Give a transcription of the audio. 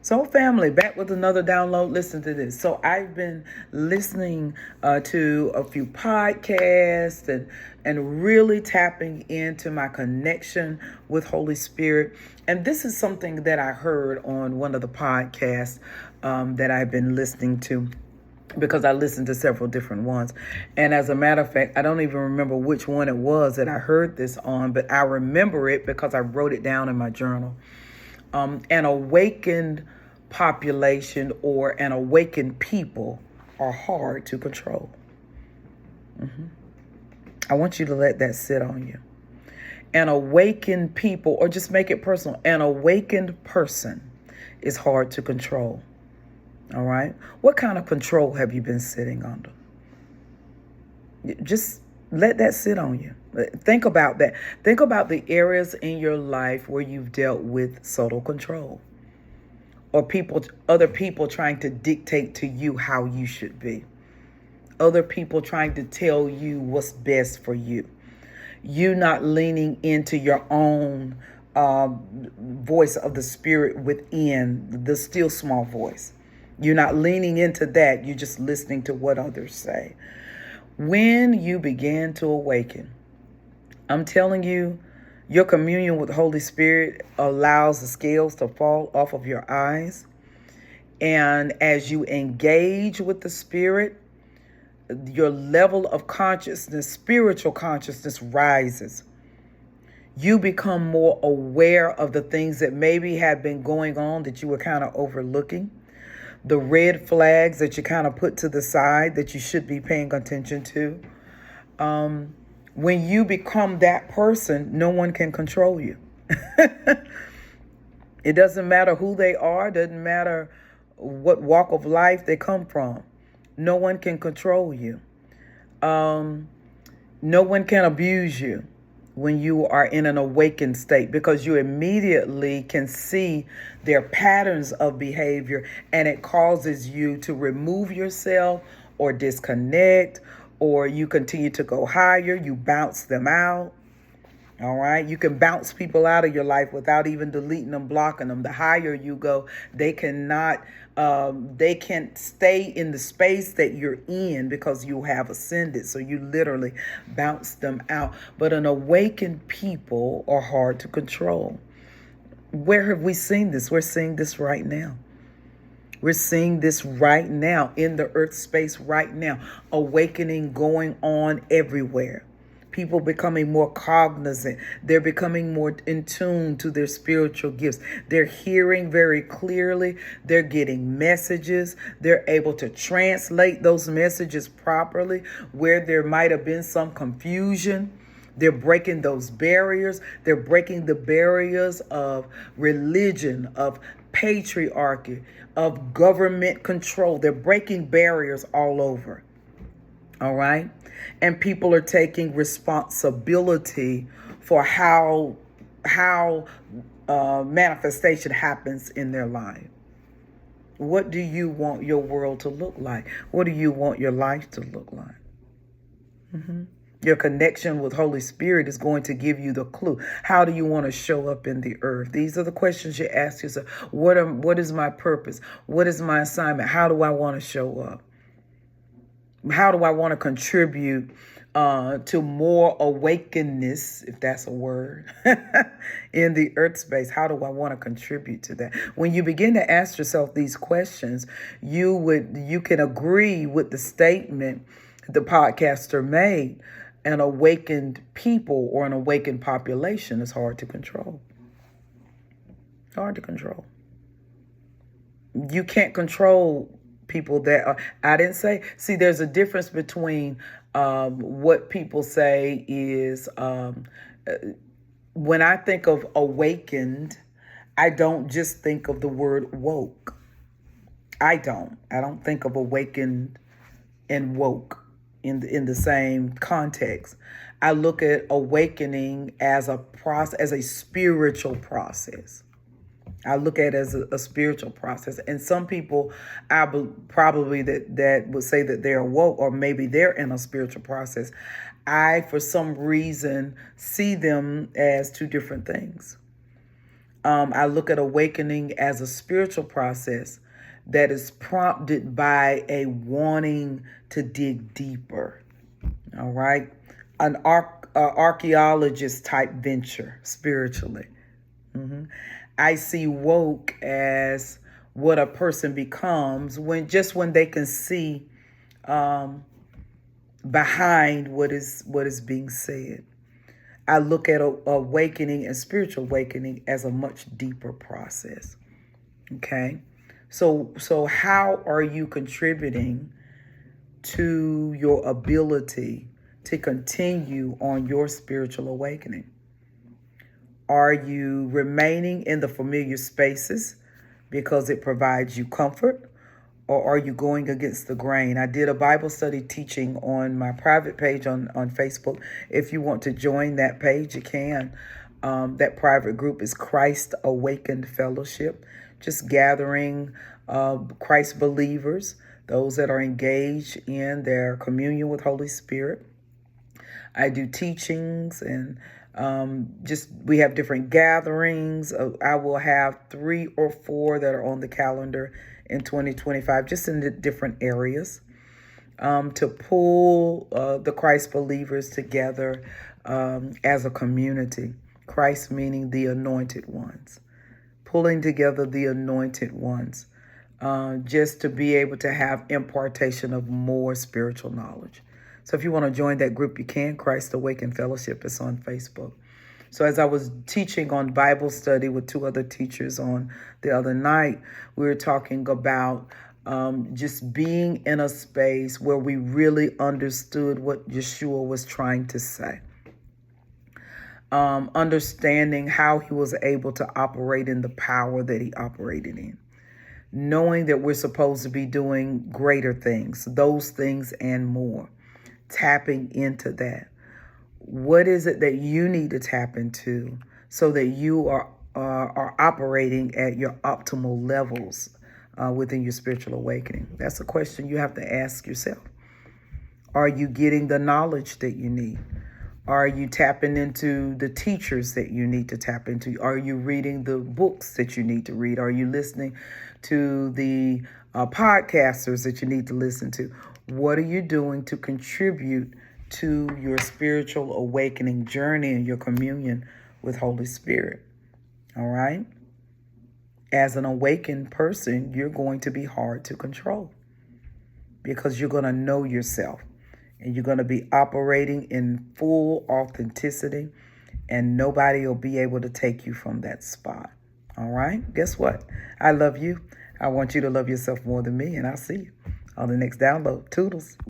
So, family, back with another download. Listen to this. So, I've been listening to a few podcasts and really tapping into my connection with Holy Spirit. And this is something that I heard on one of the podcasts that I've been listening to, because I listened to several different ones. And as a matter of fact, I don't even remember which one it was that I heard this on, but I remember it because I wrote it down in my journal. An awakened population or an awakened people are hard to control. I want you to let that sit on you. An awakened people, or just make it personal, an awakened person is hard to control. All right? What kind of control have you been sitting under? Just let that sit on you. Think about that. Think about the areas in your life where you've dealt with subtle control, or other people trying to dictate to you how you should be. Other people trying to tell you what's best for you. You not leaning into your own voice of the spirit within, the still small voice. You're not leaning into that. You're just listening to what others say. When you begin to awaken, I'm telling you, your communion with the Holy Spirit allows the scales to fall off of your eyes. And as you engage with the Spirit, your level of consciousness, spiritual consciousness, rises. You become more aware of the things that maybe have been going on that you were kind of overlooking. The red flags that you kind of put to the side that you should be paying attention to. When you become that person, no one can control you. It doesn't matter who they are. Doesn't matter what walk of life they come from. No one can control you. No one can abuse you when you are in an awakened state, because you immediately can see their patterns of behavior, and it causes you to remove yourself or disconnect, or you continue to go higher. You bounce them out. All right. You can bounce people out of your life without even deleting them, blocking them. The higher you go, they can't stay in the space that you're in because you have ascended. So you literally bounce them out. But an awakened people are hard to control. Where have we seen this? We're seeing this right now. We're seeing this right now in the earth space right now. Awakening going on everywhere. People becoming more cognizant. They're becoming more in tune to their spiritual gifts. They're hearing very clearly. They're getting messages. They're able to translate those messages properly where there might have been some confusion. They're breaking those barriers. They're breaking the barriers of religion, of patriarchy, of government control. They're breaking barriers all over. All right. And people are taking responsibility for how manifestation happens in their life. What do you want your world to look like? What do you want your life to look like? Your connection with Holy Spirit is going to give you the clue. How do you want to show up in the earth? These are the questions you ask yourself. What is my purpose? What is my assignment? How do I want to show up? How do I want to contribute to more awakenness, if that's a word, in the earth space? How do I want to contribute to that? When you begin to ask yourself these questions, you can agree with the statement the podcaster made. An awakened people or an awakened population is hard to control. Hard to control. You can't control people that are, I didn't say, see, there's a difference between what people say is, when I think of awakened, I don't just think of the word woke. I don't think of awakened and woke in the same context. I look at awakening as a process, as a spiritual process. I look at it as a spiritual process. And some people, probably that would say that they're woke, or maybe they're in a spiritual process. I, for some reason, see them as two different things. I look at awakening as a spiritual process that is prompted by a wanting to dig deeper. All right. An archaeologist type venture spiritually. I see woke as what a person becomes when they can see behind what is being said. I look at awakening and spiritual awakening as a much deeper process. Okay. So how are you contributing to your ability to continue on your spiritual awakening? Are you remaining in the familiar spaces because it provides you comfort? Or are you going against the grain? I did a Bible study teaching on my private page on Facebook. If you want to join that page, you can. That private group is Christ Awakened Fellowship, just gathering Christ believers, those that are engaged in their communion with Holy Spirit. I do teachings and we have different gatherings. I will have 3 or 4 that are on the calendar in 2025, just in the different areas, to pull the Christ believers together as a community. Christ meaning the anointed ones, pulling together the anointed ones, just to be able to have impartation of more spiritual knowledge. So if you want to join that group, you can. Christ Awakened Fellowship is on Facebook. So as I was teaching on Bible study with 2 other teachers on the other night, we were talking about just being in a space where we really understood what Yeshua was trying to say. Understanding how he was able to operate in the power that he operated in. Knowing that we're supposed to be doing greater things, those things and more. Tapping into that. What is it that you need to tap into so that you are operating at your optimal levels within your spiritual awakening? That's a question you have to ask yourself. Are you getting the knowledge that you need? Are you tapping into the teachers that you need to tap into? Are you reading the books that you need to read? Are you listening to the podcasters that you need to listen to? What are you doing to contribute to your spiritual awakening journey and your communion with Holy Spirit? All right? As an awakened person, you're going to be hard to control because you're going to know yourself and you're going to be operating in full authenticity, and nobody will be able to take you from that spot. All right? Guess what? I love you. I want you to love yourself more than me, and I'll see you on the next download. Toodles.